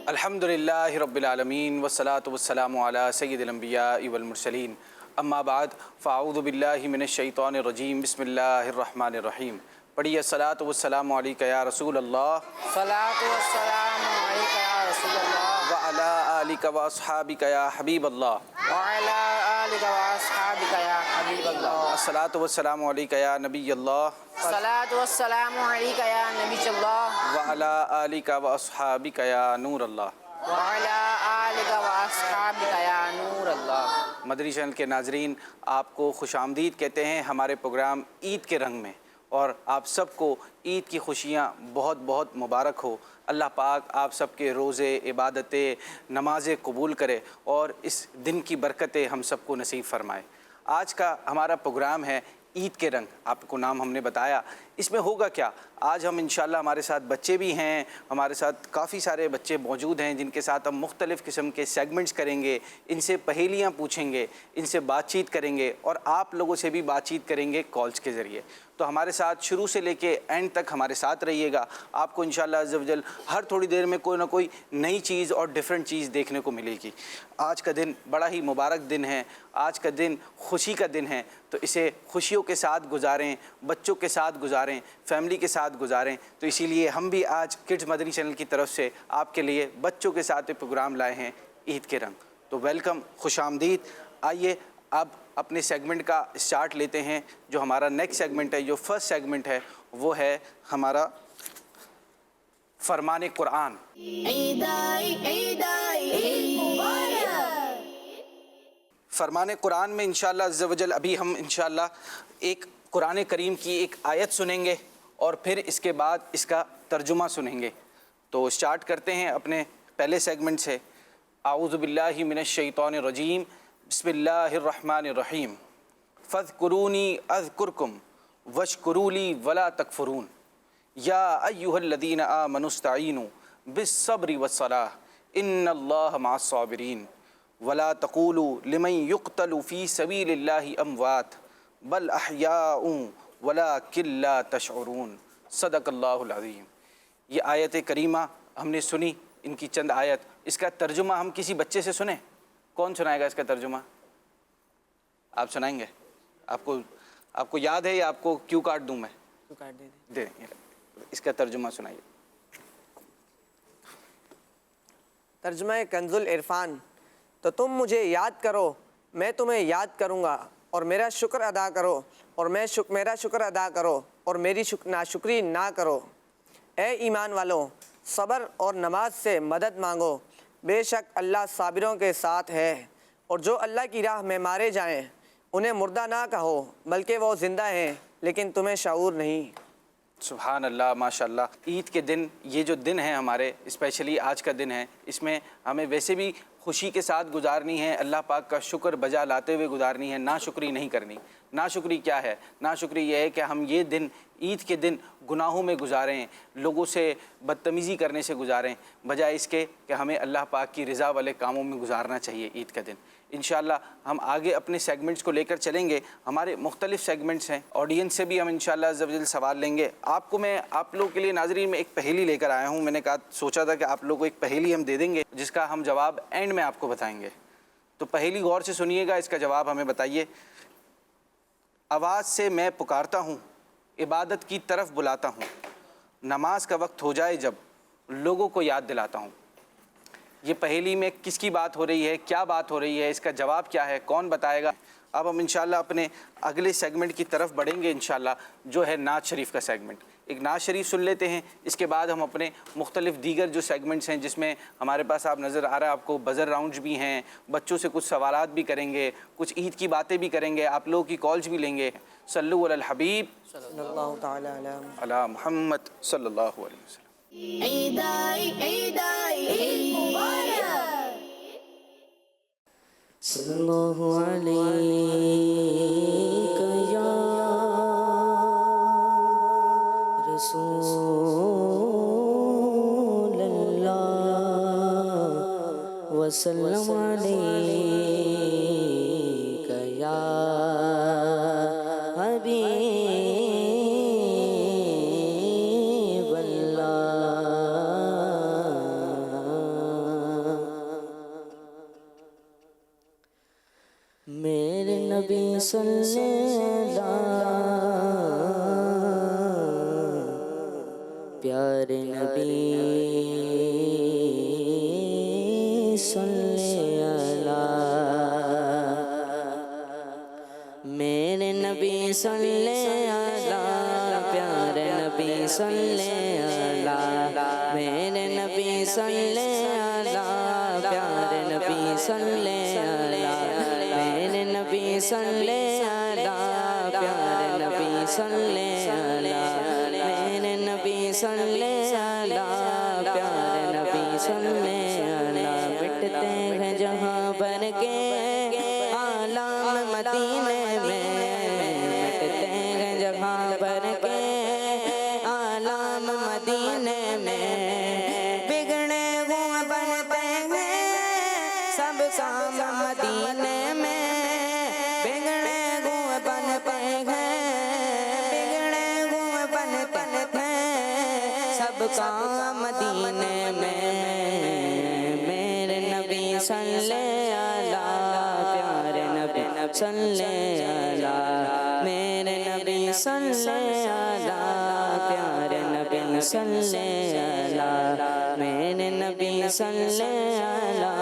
الحمدللہ رب العالمین والصلاة والسلام علی سید الانبیاء والمرسلین اما بعد فاعوذ باللہ من الشیطان الرجیم بسم اللہ الرحمن الرحیم. پڑھیے الصلاۃ والسلام علیک یا رسول اللہ، صلاۃ والسلام علیک یا رسول اللہ، وعلی آلک واصحابک یا حبیب اللہ، وعلی آلک واصحابک یا حبیب اللہ، الصلاۃ والسلام علیک یا نبی اللہ، صلاۃ والسلام علیک یا نبی اللہ، وعلی آلک واصحابک یا نور اللہ، وعلی آلک واصحابک یا نور اللہ۔ مدنی چینل کے ناظرین، آپ کو خوش آمدید کہتے ہیں ہمارے پروگرام عید کے رنگ میں، اور آپ سب کو عید کی خوشیاں بہت بہت مبارک ہو۔ اللہ پاک آپ سب کے روزے، عبادتیں، نمازیں قبول کرے اور اس دن کی برکتیں ہم سب کو نصیب فرمائے۔ آج کا ہمارا پروگرام ہے عید کے رنگ، آپ کو نام ہم نے بتایا۔ اس میں ہوگا کیا؟ آج ہم انشاءاللہ، ہمارے ساتھ بچے بھی ہیں، ہمارے ساتھ کافی سارے بچے موجود ہیں جن کے ساتھ ہم مختلف قسم کے سیگمنٹس کریں گے، ان سے پہیلیاں پوچھیں گے، ان سے بات چیت کریں گے اور آپ لوگوں سے بھی بات چیت کریں گے کالز کے ذریعے۔ تو ہمارے ساتھ شروع سے لے کے اینڈ تک ہمارے ساتھ رہیے گا۔ آپ کو انشاءاللہ عز و جل ہر تھوڑی دیر میں کوئی نہ کوئی نئی چیز اور ڈیفرنٹ چیز دیکھنے کو ملے گی۔ آج کا دن بڑا ہی مبارک دن ہے، آج کا دن خوشی کا دن ہے، تو اسے خوشیوں کے ساتھ گزاریں، بچوں کے ساتھ گزاریں، فیملی کے ساتھ گزاریں۔ تو اسی لیے ہم بھی آج کڈز مدنی چینل کی طرف سے آپ کے لیے بچوں کے ساتھ پروگرام لائے ہیں عید کے رنگ۔ تو ویلکم، خوش آمدید۔ آئیے اب اپنے سیگمنٹ کا اسٹارٹ لیتے ہیں۔ جو ہمارا نیکسٹ سیگمنٹ ہے، جو فرسٹ سیگمنٹ ہے، وہ ہے ہمارا فرمان قرآن۔ فرمان قرآن میں انشاءاللہ عز و جل ابھی ہم انشاءاللہ ایک قرآن کریم کی ایک آیت سنیں گے اور پھر اس کے بعد اس کا ترجمہ سنیں گے۔ تو اسٹارٹ کرتے ہیں اپنے پہلے سیگمنٹ سے۔ اعوذ باللہ من الشیطان الرجیم، بسم اللہ الرحمن الرحیم۔ فاذکرونی اذکرکم واشکروا لی ولا تکفرون، یا ایھا الذین آمنوا استعینوا بالصبر والصلاۃ ان اللہ مع الصابرین، ولا تقولوا لمن یقتل فی سبیل اللہ اموات بل احیاء ولکن لا تشعرون، صدق اللہ العظیم۔ یہ آیت کریمہ ہم نے سنی، ان کی چند آیت، اس کا ترجمہ ہم کسی بچے سے سنیں۔ کون سنائے گا اس کا ترجمہ؟ آپ سنائیں گے؟ آپ کو یاد ہے یا آپ کو کیو کارڈ دوں میں؟ کیو کارڈ دے دیں۔ اس کا ترجمہ سنائیے۔ ترجمہ کنز العرفان۔ تو تم مجھے یاد کرو، میں تمہیں یاد کروں گا، اور میرا شکر ادا کرو، اور میرا شکر ادا کرو، اور میری ناشکری نہ کرو۔ اے ایمان والو، صبر اور نماز سے مدد مانگو، بے شک اللہ صابروں کے ساتھ ہے۔ اور جو اللہ کی راہ میں مارے جائیں انہیں مردہ نہ کہو، بلکہ وہ زندہ ہیں لیکن تمہیں شعور نہیں۔ سبحان اللہ، ماشاء اللہ۔ عید کے دن، یہ جو دن ہے ہمارے، اسپیشلی آج کا دن ہے، اس میں ہمیں ویسے بھی خوشی کے ساتھ گزارنی ہے، اللہ پاک کا شکر بجا لاتے ہوئے گزارنی ہے، ناشکری نہیں کرنی۔ ناشکری کیا ہے؟ ناشکری یہ ہے کہ ہم یہ دن، عید کے دن، گناہوں میں گزاریں، لوگوں سے بدتمیزی کرنے سے گزاریں، بجائے اس کے کہ ہمیں اللہ پاک کی رضا والے کاموں میں گزارنا چاہیے عید کا دن۔ انشاءاللہ ہم آگے اپنے سیگمنٹس کو لے کر چلیں گے۔ ہمارے مختلف سیگمنٹس ہیں، آڈینس سے بھی ہم انشاءاللہ عز و جل سوال لیں گے۔ آپ لوگوں کے لیے ناظرین میں ایک پہیلی لے کر آیا ہوں۔ میں نے سوچا تھا کہ آپ لوگوں کو ایک پہیلی ہم دے دیں گے جس کا ہم جواب اینڈ میں آپ کو بتائیں گے۔ تو پہیلی غور سے سنیے گا، اس کا جواب ہمیں بتائیے۔ آواز سے میں پکارتا ہوں، عبادت کی طرف بلاتا ہوں، نماز کا وقت ہو جائے جب لوگوں کو یاد دلاتا ہوں۔ یہ پہیلی میں کس کی بات ہو رہی ہے، کیا بات ہو رہی ہے، اس کا جواب کیا ہے، کون بتائے گا؟ اب ہم انشاءاللہ اپنے اگلے سیگمنٹ کی طرف بڑھیں گے انشاءاللہ، جو ہے نعت شریف کا سیگمنٹ۔ ایک نعت شریف سن لیتے ہیں، اس کے بعد ہم اپنے مختلف دیگر جو سیگمنٹس ہیں، جس میں ہمارے پاس آپ نظر آ رہا ہے آپ کو بزر راؤنڈز بھی ہیں، بچوں سے کچھ سوالات بھی کریں گے، کچھ عید کی باتیں بھی کریں گے، آپ لوگوں کی کالز بھی لیں گے۔ صلو علی الحبیب صلی اللہ تعالی علی محمد صلی اللہ علیہ وسلم۔ صلی اللہ علیہ یا رسول اللہ وسلم علیک یا حبیب اللہ۔ میرے نبی صلی اللہ، پیارے نبی صلی اللہ، میرے نبی صلی اللہ، پیارے نبی صلی اللہ، میرے نبی صلی اللہ، پیارے نبی صلی اللہ، میرے نبی صلی اللہ، پیارے نبی صلی اللہ، میرے نبی صلی اللہ، پیارے نبی صلی اللہ، مٹتے ہیں جہاں بھر کے عالم مدینے میں، مٹتے ہیں جہاں بھر کے عالم مدینے میں، بگڑے ہوئے بنتے ہیں سب کام مدینے میں، بگڑے ہوئے بنتے ہیں، بگڑے ہوئے بنتے ہیں سب کام مدینے میں، میرے نبی صلی اللہ، پیارے نبی صلی اللہ، میرے نبی صلی اللہ، پیارے نبی صلی اللہ، میرے نبی صلی اللہ،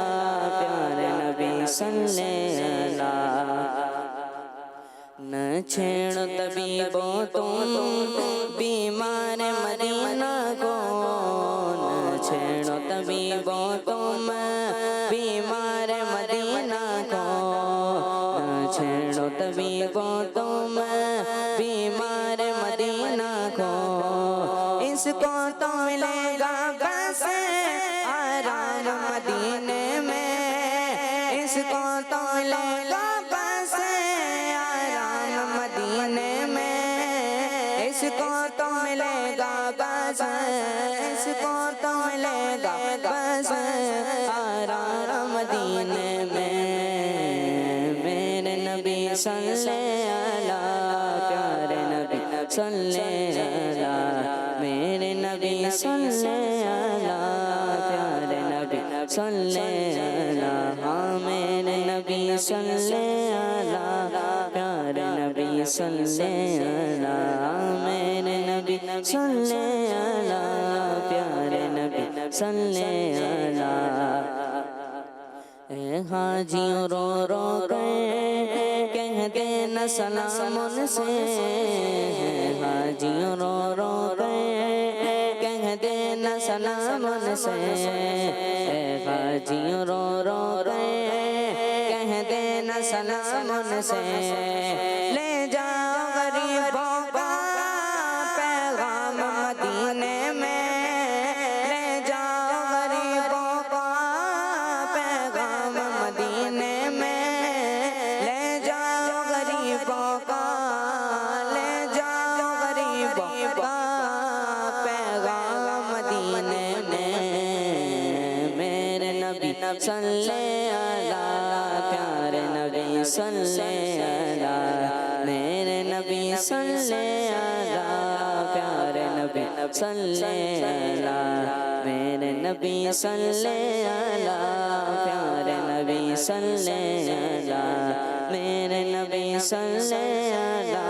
پیارے نبی صلی اللہ۔ نہ چھیڑو طبیبوں تم بیمار مدینہ کو، نہ چھیڑو طبیبوں تم بیمار مدینہ کو، نہ چھیڑو طبیبوں تم بیمار مدینہ کو، اس کو تو ملے گا بس آرام مدینے میں، اس کو تو ملے گا بس آرام مدینے میں، اس کو تو ملے گا بس، اس کو تو ملے گا بس آرام مدینے میں، میرے نبی صلی اللہ، پیارے نبی صلی اللہ، میرے نبی صلی اللہ، پیارے نبی صلی اللہ، ہاں میرے نبی صلی اللہ، پیارے نبی صلی اللہ، میرے نبی صلی اللہ، پیارے نبی صلی اللہ۔ اے حاجیوں رو رو کر کہہ دینا سلام ان سے، اے حاجیوں رو رو کر کہہ دینا سلام ان سے، اے حاجیوں رو رو کر کہہ دینا سلام ان سے، لے جاؤ غریبوں کا پیغام مدینے میں، لے جاؤ غریبوں کا پیغام مدینے میں، لے جاؤ غریبوں کا، لے جاؤ غریبوں کا پیغام مدینے میں، میرے نبی صلی اللہ، پیارے نبی صلی اللہ، میرے نبی صلی اللہ، پیارے نبی صلی اللہ، میرے نبی صلی اللہ، پیارے نبی صلی اللہ، میرے نبی صلی اللہ،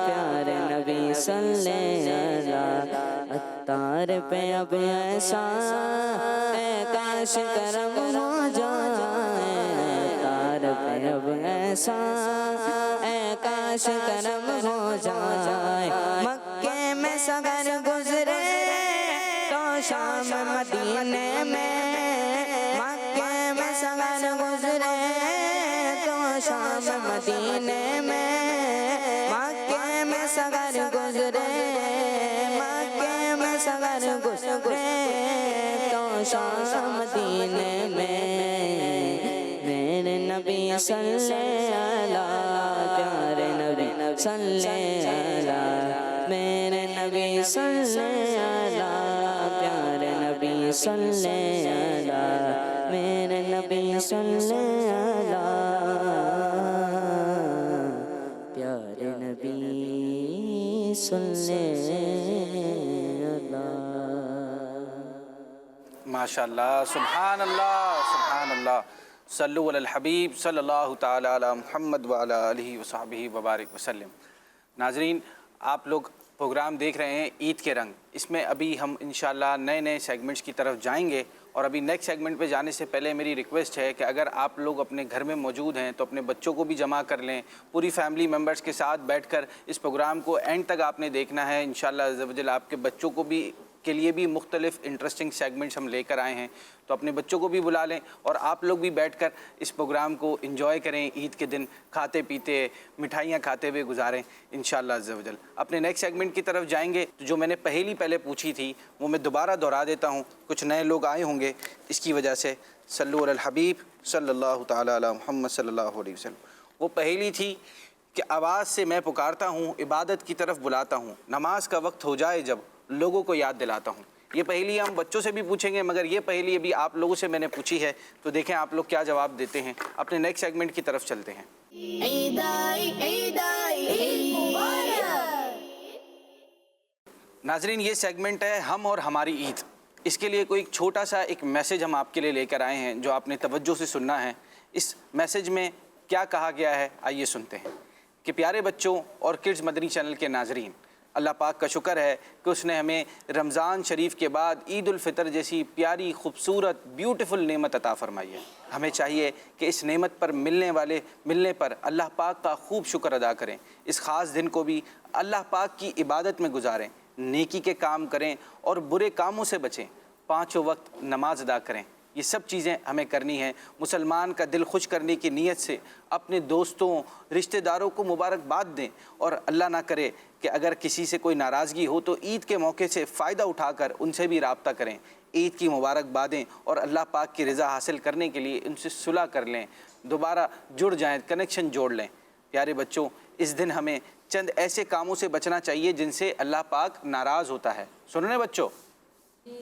پیارے نبی صلی اللہ۔ عطار پہ اب ایسا اے کاش کرم ہو جائے، عطار پہ اب ایسا اے کاش کرم ہو جائے، مکے میں سگر گزرے تو شام مدینے میں، مکے میں سگر گزرے تو شام مدینے میں، مکے میں سگر گزرے، مکے میں سگر گزرے تو شام مدینے میں، میرے نبی صلی اللہ، پیارے نبی صلی اللہ، میرے نبی صلی اللہ، پیارے نبی صلی اللہ، میرے نبی صلی علی پیارے نبی صلی علی. ماشاءاللہ، سبحان اللہ، سبحان اللہ. صلو علی الحبیب صلی اللہ تعالی علی محمد وعلی آلہ وصحبہ وبارک وسلم. ناظرین، آپ لوگ پروگرام دیکھ رہے ہیں عید کے رنگ. اس میں ابھی ہم انشاءاللہ نئے سیگمنٹس کی طرف جائیں گے، اور ابھی نیکسٹ سیگمنٹ پہ جانے سے پہلے میری ریکویسٹ ہے کہ اگر آپ لوگ اپنے گھر میں موجود ہیں تو اپنے بچوں کو بھی جمع کر لیں. پوری فیملی ممبرس کے ساتھ بیٹھ کر اس پروگرام کو اینڈ تک آپ نے دیکھنا ہے. انشاءاللہ عز و جل آپ کے بچوں کو بھی کے لیے بھی مختلف انٹرسٹنگ سیگمنٹس ہم لے کر آئے ہیں، تو اپنے بچوں کو بھی بلا لیں اور آپ لوگ بھی بیٹھ کر اس پروگرام کو انجوائے کریں. عید کے دن کھاتے پیتے مٹھائیاں کھاتے ہوئے گزاریں انشاءاللہ عز و جل. اپنے نیکسٹ سیگمنٹ کی طرف جائیں گے. جو میں نے پہلے پوچھی تھی وہ میں دوبارہ دہرا دیتا ہوں، کچھ نئے لوگ آئے ہوں گے اس کی وجہ سے. صلو علی الحبیب صلی اللہ تعالی علی محمد صلی اللہ علیہ وسلم. وہ پہلی تھی کہ آواز سے میں پکارتا ہوں، عبادت کی طرف بلاتا ہوں، نماز کا وقت ہو جائے جب لوگوں کو یاد دلاتا ہوں. یہ پہلی ہم بچوں سے بھی پوچھیں گے، مگر یہ پہلی ابھی آپ لوگوں سے میں نے پوچھی ہے، تو دیکھیں آپ لوگ کیا جواب دیتے ہیں. اپنے نیکسٹ سیگمنٹ کی طرف چلتے ہیں. ناظرین، یہ سیگمنٹ ہے ہم اور ہماری عید. اس کے لیے کوئی چھوٹا سا ایک میسیج ہم آپ کے لیے لے کر آئے ہیں جو آپ نے توجہ سے سننا ہے. اس میسیج میں کیا کہا گیا ہے آئیے سنتے ہیں. کہ پیارے بچوں اور کڈز مدنی چینل کے ناظرین، اللہ پاک کا شکر ہے کہ اس نے ہمیں رمضان شریف کے بعد عید الفطر جیسی پیاری خوبصورت بیوٹیفل نعمت عطا فرمائی ہے. ہمیں چاہیے کہ اس نعمت پر ملنے پر اللہ پاک کا خوب شکر ادا کریں. اس خاص دن کو بھی اللہ پاک کی عبادت میں گزاریں، نیکی کے کام کریں اور برے کاموں سے بچیں. 5 وقت نماز ادا کریں. یہ سب چیزیں ہمیں کرنی ہیں. مسلمان کا دل خوش کرنے کی نیت سے اپنے دوستوں رشتہ داروں کو مبارکباد دیں، اور اللہ نہ کرے کہ اگر کسی سے کوئی ناراضگی ہو تو عید کے موقع سے فائدہ اٹھا کر ان سے بھی رابطہ کریں. عید کی مبارکبادیں اور اللہ پاک کی رضا حاصل کرنے کے لیے ان سے صلح کر لیں، دوبارہ جڑ جائیں، کنیکشن جوڑ لیں. پیارے بچوں، اس دن ہمیں چند ایسے کاموں سے بچنا چاہیے جن سے اللہ پاک ناراض ہوتا ہے. سن رہے ہیں بچوں؟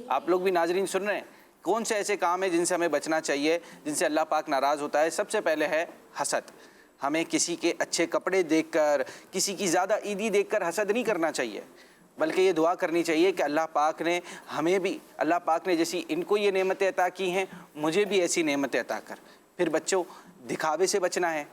آپ لوگ بھی ناظرین سن رہے ہیں؟ کون سے ایسے کام ہیں جن سے ہمیں بچنا چاہیے، جن سے اللہ پاک ناراض ہوتا ہے؟ سب سے پہلے ہے حسد. ہمیں کسی کے اچھے کپڑے دیکھ کر، کسی کی زیادہ عیدی دیکھ کر حسد نہیں کرنا چاہیے، بلکہ یہ دعا کرنی چاہیے کہ اللہ پاک نے ہمیں بھی، اللہ پاک نے جیسی ان کو یہ نعمتیں عطا کی ہیں مجھے بھی ایسی نعمتیں عطا کر. پھر بچوں، دکھاوے سے بچنا ہے.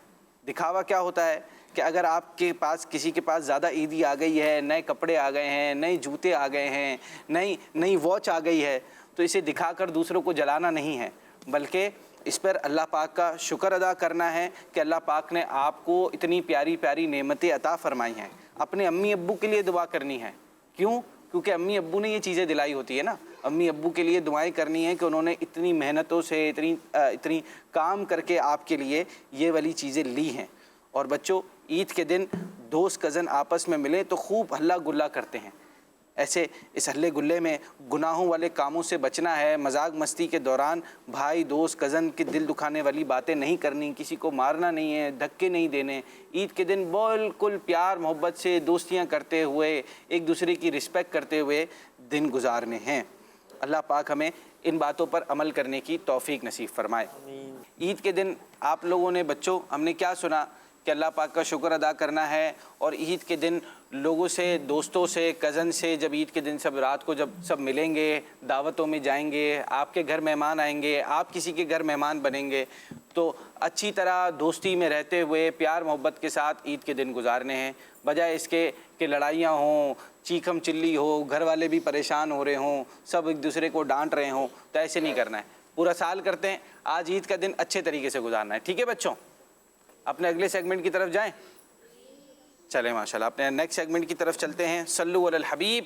دکھاوا کیا ہوتا ہے کہ اگر آپ کے پاس کسی کے پاس زیادہ عیدی آ گئی ہے، نئے کپڑے آ گئے ہیں، نئے جوتے آ گئے ہیں، نئی واچ آ گئی ہے، تو اسے دکھا کر دوسروں کو جلانا نہیں ہے، بلکہ اس پر اللہ پاک کا شکر ادا کرنا ہے کہ اللہ پاک نے آپ کو اتنی پیاری پیاری نعمتیں عطا فرمائی ہیں. اپنے امی ابو کے لیے دعا کرنی ہے. کیوں؟ کیونکہ امی ابو نے یہ چیزیں دلائی ہوتی ہے نا. امی ابو کے لیے دعائیں کرنی ہے کہ انہوں نے اتنی محنتوں سے اتنی کام کر کے آپ کے لیے یہ والی چیزیں لی ہیں. اور بچوں، عید کے دن دوست کزن آپس میں ملیں تو خوب ہلا گلا کرتے ہیں. ایسے اس ہلے گلے میں گناہوں والے کاموں سے بچنا ہے. مذاق مستی کے دوران بھائی دوست کزن کے دل دکھانے والی باتیں نہیں کرنی، کسی کو مارنا نہیں ہے، دھکے نہیں دینے. عید کے دن بالکل پیار محبت سے دوستیاں کرتے ہوئے، ایک دوسرے کی رسپیکٹ کرتے ہوئے دن گزارنے ہیں. اللہ پاک ہمیں ان باتوں پر عمل کرنے کی توفیق نصیب فرمائے. عید کے دن آپ لوگوں نے بچوں، ہم نے کیا سنا کہ اللہ پاک کا شکر ادا کرنا ہے. اور عید کے دن لوگوں سے، دوستوں سے، کزن سے جب عید کے دن سب رات کو جب سب ملیں گے، دعوتوں میں جائیں گے، آپ کے گھر مہمان آئیں گے، آپ کسی کے گھر مہمان بنیں گے، تو اچھی طرح دوستی میں رہتے ہوئے پیار محبت کے ساتھ عید کے دن گزارنے ہیں. بجائے اس کے کہ لڑائیاں ہوں، چیخم چلی ہو، گھر والے بھی پریشان ہو رہے ہوں، سب ایک دوسرے کو ڈانٹ رہے ہوں، تو ایسے نہیں کرنا ہے. پورا سال کرتے ہیں، آج عید کا دن اچھے طریقے سے گزارنا ہے. ٹھیک ہے بچوں؟ اپنے اگلے سیگمنٹ کی طرف جائیں. چلیں ماشاءاللہ اپنے نیکسٹ سیگمنٹ کی طرف چلتے ہیں. صلو علی الحبیب.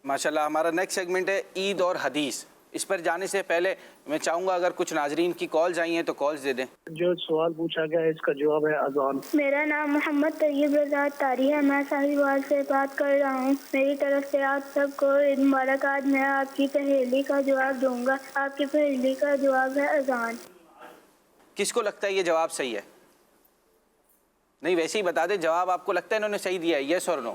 ماشاءاللہ ہمارا نیکسٹ سیگمنٹ ہے عید اور حدیث. اس پر جانے سے پہلے میں چاہوں گا اگر کچھ ناظرین کی کالز آئی ہیں تو کالز دے دیں. جو سوال پوچھا گیا ہے اس کا جواب ہے اذان. میرا نام محمد طیب رضا طاری ہے. میں ساہیوال سے بات کر رہا ہوں. میری طرف سے آپ سب کو عید مبارکباد. میں آپ کی پہیلی کا جواب دوں گا. آپ کی پہیلی کا جواب ہے اذان. کس کو لگتا ہے یہ جواب صحیح ہے؟ نہیں ویسے ہی بتا دیں جواب آپ کو لگتا ہے انہوں نے صحیح دیا ہے، یس اور نو؟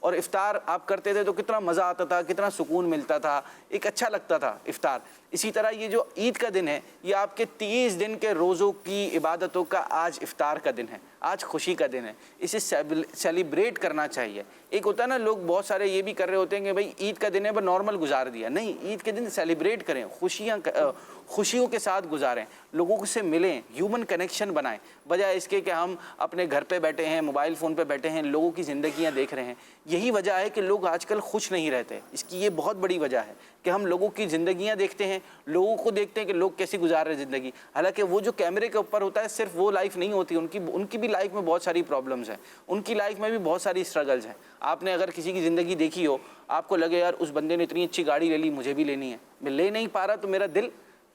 اور افطار آپ کرتے تھے تو کتنا مزہ آتا تھا, کتنا سکون ملتا تھا, ایک اچھا لگتا تھا افطار. اسی طرح یہ جو عید کا دن ہے یہ آپ کے 30 دن کے روزوں کی عبادتوں کا آج افطار کا دن ہے, آج خوشی کا دن ہے. اسے سیلیبریٹ کرنا چاہیے. ایک ہوتا ہے نا, لوگ بہت سارے یہ بھی کر رہے ہوتے ہیں کہ بھائی عید کا دن ہے بس نارمل گزار دیا. نہیں, عید کے دن سیلیبریٹ کریں, خوشیوں کے ساتھ گزاریں, لوگوں سے ملیں, ہیومن کنیکشن بنائیں, بجائے اس کے کہ ہم اپنے گھر پہ بیٹھے ہیں, موبائل فون پہ بیٹھے ہیں, لوگوں کی زندگیاں دیکھ رہے ہیں. یہی وجہ ہے کہ لوگ آج کل خوش نہیں رہتے. اس کی یہ بہت بڑی وجہ ہے کہ ہم لوگوں کی زندگیاں دیکھتے ہیں, لوگوں کو دیکھتے ہیں کہ لوگ کیسی گزار رہے ہیں زندگی. حالانکہ وہ جو کیمرے کے اوپر ہوتا ہے صرف وہ لائف نہیں ہوتی, ان کی بھی لائف میں بہت ساری پرابلمز ہیں, ان کی لائف میں بھی بہت ساری اسٹرگلز ہیں. آپ نے اگر کسی کی زندگی دیکھی ہو, آپ کو لگے یار اس بندے نے اتنی اچھی گاڑی لے لی, مجھے بھی لینی ہے, میں لے نہیں پا رہا تو میرا دل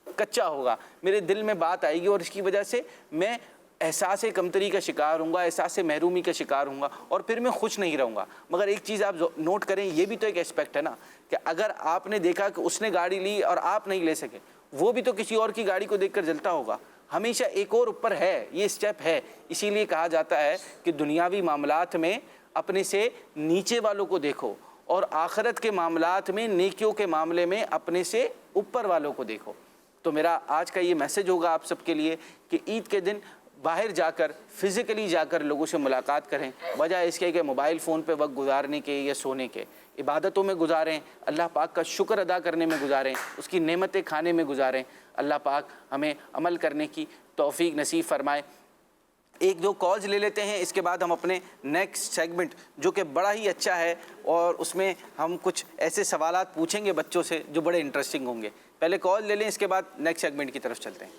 کچا ہوگا, میرے دل میں بات آئے گی اور اس کی وجہ سے میں احساس کمتری کا شکار ہوں گا, احساس محرومی کا شکار ہوں گا, اور پھر میں خوش نہیں رہوں گا. مگر ایک چیز آپ نوٹ کریں, یہ بھی تو ایک اسپیکٹ ہے نا کہ اگر آپ نے دیکھا کہ اس نے گاڑی لی اور آپ نہیں لے سکے, وہ بھی تو کسی اور کی گاڑی کو دیکھ کر جلتا ہوگا. ہمیشہ ایک اور اوپر ہے, یہ اسٹیپ ہے. اسی لیے کہا جاتا ہے کہ دنیاوی معاملات میں اپنے سے نیچے والوں کو دیکھو, اور آخرت کے معاملات میں, نیکیوں کے معاملے میں اپنے سے اوپر والوں کو دیکھو. تو میرا آج کا یہ میسج ہوگا آپ سب کے لیے کہ عید کے دن باہر جا کر, فزیکلی جا کر لوگوں سے ملاقات کریں, بجائے اس کے کہ موبائل فون پہ وقت گزارنے کے یا سونے کے. عبادتوں میں گزاریں, اللہ پاک کا شکر ادا کرنے میں گزاریں, اس کی نعمتیں کھانے میں گزاریں. اللہ پاک ہمیں عمل کرنے کی توفیق نصیب فرمائے. ایک دو کالز لے لیتے ہیں, اس کے بعد ہم اپنے نیکسٹ سیگمنٹ جو کہ بڑا ہی اچھا ہے اور اس میں ہم کچھ ایسے سوالات پوچھیں گے بچوں سے جو بڑے انٹرسٹنگ ہوں گے. پہلے کال لے لیں, اس کے بعد نیکسٹ سیگمنٹ کی طرف چلتے ہیں.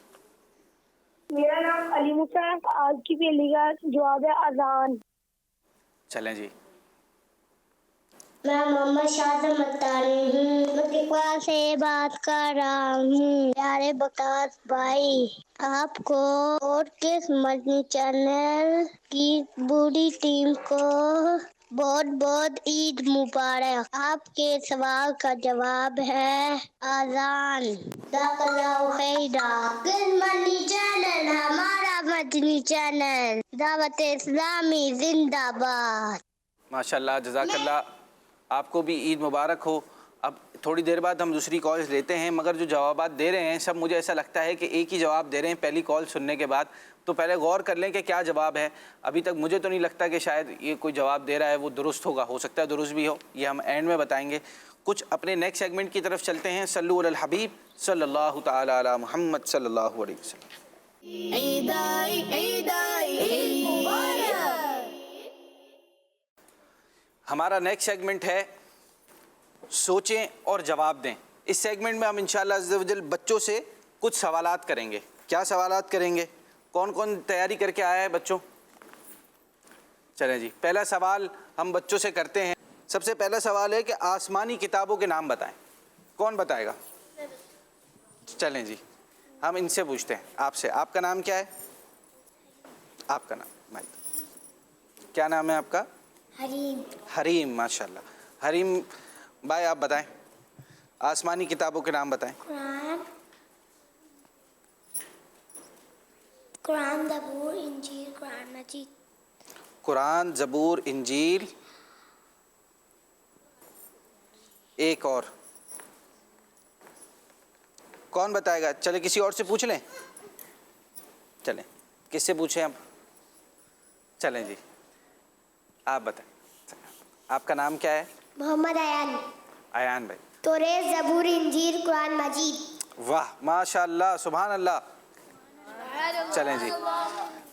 میرا نام علی موسیٰ ہے. آج کی پہلی کا جواب ہے اذان. چلیں جی. میں محمد شاہد متاری ہوں, مطلقہ سے بات کر رہا ہوں. پیارے بکاس بھائی, آپ کو اور کس مدنی چینل کی پوری ٹیم کو بہت بہت عید مبارک. آپ کے سوال کا جواب ہے اذان. جزاک اللہ خیرا. کس مدنی چینل, ہمارا مدنی چینل دعوت اسلامی زندہ باد. ماشاء اللہ, جزاک اللہ, آپ کو بھی عید مبارک ہو. اب تھوڑی دیر بعد ہم دوسری کالز لیتے ہیں, مگر جو جوابات دے رہے ہیں سب مجھے ایسا لگتا ہے کہ ایک ہی جواب دے رہے ہیں پہلی کال سننے کے بعد. تو پہلے غور کر لیں کہ کیا جواب ہے. ابھی تک مجھے تو نہیں لگتا کہ شاید یہ کوئی جواب دے رہا ہے وہ درست ہوگا, ہو سکتا ہے درست بھی ہو, یہ ہم اینڈ میں بتائیں گے. کچھ اپنے نیکسٹ سیگمنٹ کی طرف چلتے ہیں. صلو علی الحبیب صلی اللہ تعالی علی محمد صلی اللہ علیہ وسلم. ہمارا نیکسٹ سیگمنٹ ہے سوچیں اور جواب دیں. اس سیگمنٹ میں ہم انشاءاللہ عز و جل بچوں سے کچھ سوالات کریں گے. کیا سوالات کریں گے؟ کون کون تیاری کر کے آیا ہے بچوں؟ چلیں جی, پہلا سوال ہم بچوں سے کرتے ہیں. سب سے پہلا سوال ہے کہ آسمانی کتابوں کے نام بتائیں. کون بتائے گا؟ چلیں جی, ہم ان سے پوچھتے ہیں آپ سے. آپ کا نام کیا ہے؟ آپ کا نام بھائی کیا نام ہے آپ کا؟ حریم. حریم, ماشاءاللہ. حریم بھائی آپ بتائیں, آسمانی کتابوں کے نام بتائیں. قرآن, زبور, انجیل, قرآن مجید. قرآن, زبور, انجیل, ایک اور کون بتائے گا؟ چلے کسی اور سے پوچھ لیں. چلیں, کس سے پوچھیں اب؟ چلیں جی, آپ بتائیں. آپ کا نام کیا ہے؟ محمد ایان. ایان بھائی. توریت, زبور, انجیل, قرآن مجید. واہ, ماشاء اللہ, سبحان اللہ. چلیں جی,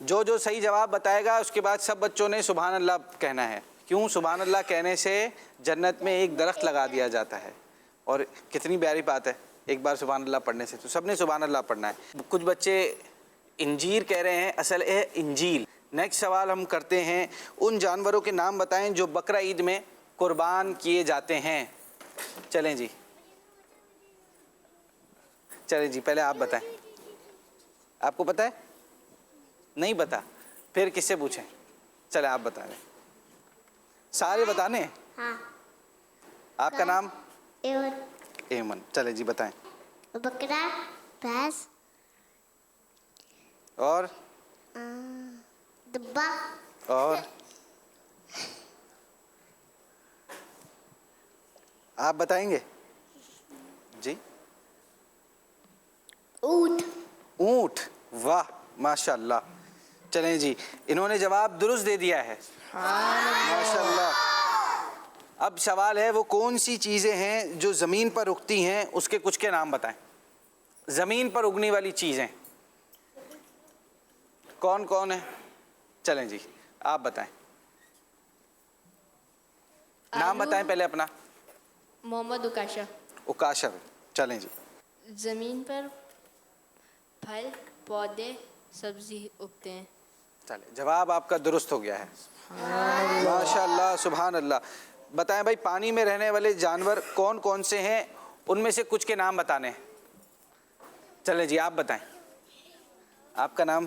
جو صحیح جواب بتائے گا اس کے بعد سب بچوں نے سبحان اللہ کہنا ہے. کیوں؟ سبحان اللہ کہنے سے جنت میں ایک درخت لگا دیا جاتا ہے, اور کتنی پیاری بات ہے ایک بار سبحان اللہ پڑھنے سے. تو سب نے سبحان اللہ پڑھنا ہے. کچھ بچے انجیر کہہ رہے ہیں, اصل ہے انجیل. نیکسٹ سوال ہم کرتے ہیں, ان جانوروں کے نام بتائیں جو بقرہ عید میں قربان کیے جاتے ہیں. چلیں جی, چلیں جی, پہلے آپ بتائیں. آپ کو پتہ ہے؟ نہیں پتا, پھر کس سے پوچھیں؟ چلیں آپ بتا رہے. سارے بتانے؟ ہاں. آپ کا نام؟ ایون. ایمن. چلیں جی بتائیں. بکرا, بھینس, اور دبا, اور آپ بتائیں گے جی؟ اونٹ. اونٹ. واہ ماشاء اللہ. چلیں جی انہوں نے جواب درست دے دیا ہے ماشاء اللہ. اب سوال ہے وہ کون سی چیزیں ہیں جو زمین پر اگتی ہیں، اس کے کچھ کے نام بتائیں. زمین پر اگنے والی چیزیں کون کون ہیں؟ چلیں جی آپ بتائیں، نام بتائیں پہلے اپنا. محمد اکاشا. اکاشر. چلیں جی. زمین پر پھل پودے سبزی اگتے ہیں. چلیں جواب آپ کا درست ہو گیا ہے ماشاء اللہ سبحان اللہ. بتائیں بھائی پانی میں رہنے والے جانور کون کون سے ہیں، ان میں سے کچھ کے نام بتانے ہیں. چلیں جی آپ بتائیں. آپ کا نام؟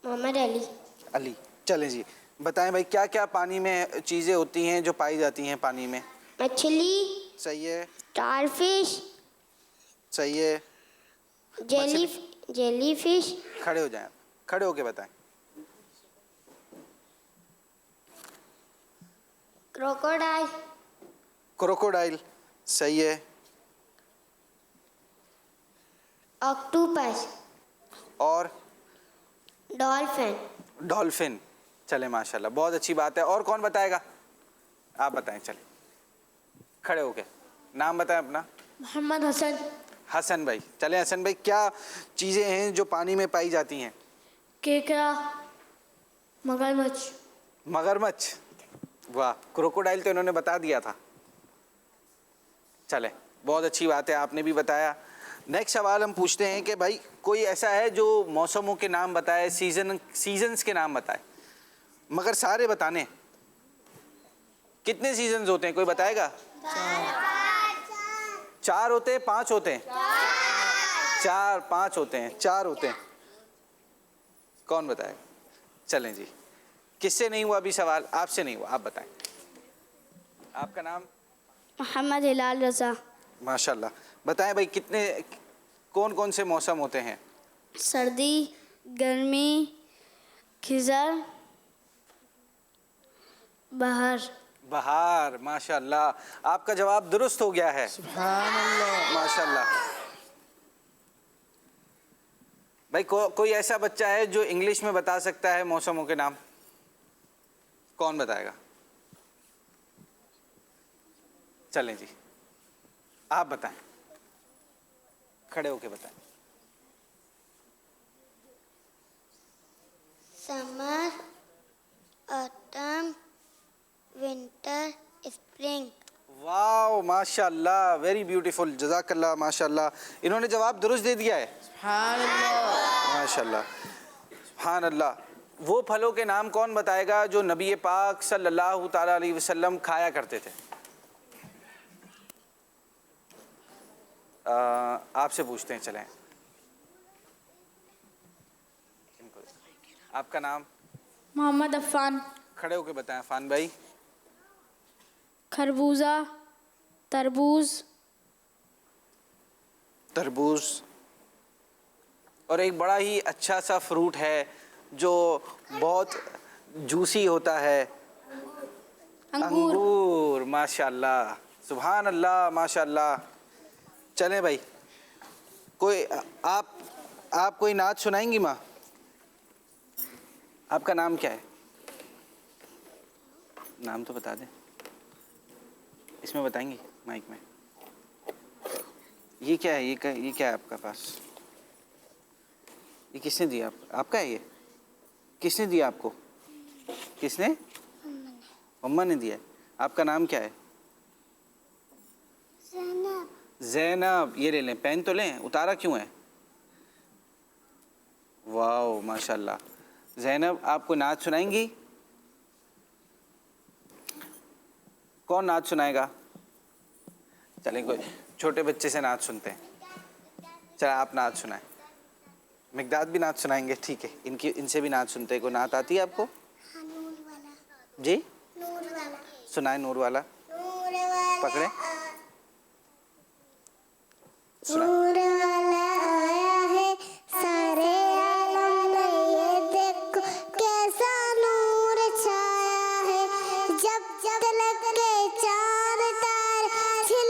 محمد علی. علی. چلیں جی بتائیں بھائی کیا کیا پانی میں چیزیں ہوتی ہیں جو پائی جاتی ہیں پانی میں؟ مچھلی. صحیح ہے. Star fish. صحیح ہے. Jelly fish. کھڑے ہو جائیں، کھڑے ہو کے بتائیں. کروکوڈائل. کروکوڈائل. صحیح ہے. آکٹوپس. اور ڈولفن. ڈولفن. چلیں ماشاء اللہ بہت اچھی بات ہے. اور کون بتائے گا؟ آپ بتائیں. چلیں کھڑے ہو کے نام بتائیں اپنا. محمد حسن. حسن بھائی. چلیں حسن بھائی کیا چیزیں ہیں جو پانی میں پائی جاتی ہیں؟ کیکڑا مگرمچھ. مگرمچھ. واہ کروکوڈائل تو انہوں نے بتا دیا تھا. چلیں بہت اچھی بات ہے آپ نے بھی بتایا. نیکسٹ سوال ہم پوچھتے ہیں کہ بھائی کوئی ایسا ہے جو موسموں کے نام بتائے، سیزنز کے نام بتائے، مگر سارے بتانے. کتنے سیزنز ہوتے ہیں کوئی بتائے گا؟ 4 ہوتے ہیں 5 ہوتے ہیں؟ 4 5 ہوتے ہیں 4 ہوتے ہیں. کون بتائے؟ چلیں جی کس سے نہیں ہوا ابھی سوال؟ آپ سے نہیں ہوا، آپ بتائیں. آپ کا نام؟ محمد ہلال رضا. ماشاء اللہ. بتائیں بھائی کون کون سے موسم ہوتے ہیں؟ سردی، گرمی، خزر، بہار. بہار. ماشاء اللہ آپ کا جواب درست ہو گیا ہے سبحان اللہ ماشاء اللہ. بھائی کوئی ایسا بچہ ہے جو انگلش میں بتا سکتا ہے موسموں کے نام؟ کون بتائے گا؟ چلیں جی آپ بتائیں، کھڑے ہو کے بتائیں. سمر، آٹم، ونٹر، اسپرنگ. واو ماشاء اللہ ویری بیوٹیفل. جزاک اللہ ماشاء اللہ. انہوں نے جواب درست دے دیا ہے سبحان اللہ ماشاء اللہ سبحان اللہ. وہ پھلوں کے نام کون بتائے گا جو نبی پاک صلی اللہ تعالیٰ علیہ وسلم کھایا کرتے تھے؟ آپ سے پوچھتے ہیں. چلیں آپ کا نام؟ محمد عفان. کھڑے ہو کے بتائیں عفان بھائی. خربوزہ، تربوز. تربوز. اور ایک بڑا ہی اچھا سا فروٹ ہے جو بہت جوسی ہوتا ہے. انگور. ماشاء اللہ سبحان اللہ ماشاء اللہ. چلیں بھائی کوئی آپ کوئی نعت سنائیں گی ماں؟ آپ کا نام کیا ہے؟ نام تو بتا دیں. اس میں بتائیں گی مائک میں. یہ کیا ہے؟ یہ کیا ہے آپ کا پاس؟ یہ کس نے دیا آپ کا ہے؟ یہ کس نے دیا آپ کو؟ کس نے؟ مما نے دیا ہے. آپ کا نام کیا ہے؟ زینب. یہ لے لیں پین تو لیں. اتارا کیوں ہے؟ واو ماشاء اللہ. زینب آپ کو نعت سنائیں گی؟ کون نعت سنائے گا؟ چلیں کوئی چھوٹے بچے سے نعت سنتے ہیں. چلیں آپ نعت سنائیں. مقداد بھی نعت سنائیں گے. ٹھیک ہے ان سے بھی نعت سنتے ہیں. کوئی نعت آتی ہے آپ کو؟ جی سنائیں. نور والا پکڑیں. نور والا آیا ہے سارے عالم میں، یہ دیکھو کیسا نور چھایا ہے. جب جب لگ گئے چار تار، چھل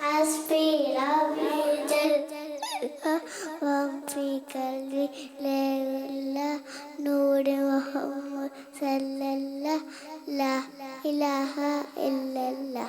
حسبي ربي جل وفي قلبي لا إله نور محمد صلى الله لا إله إلا الله.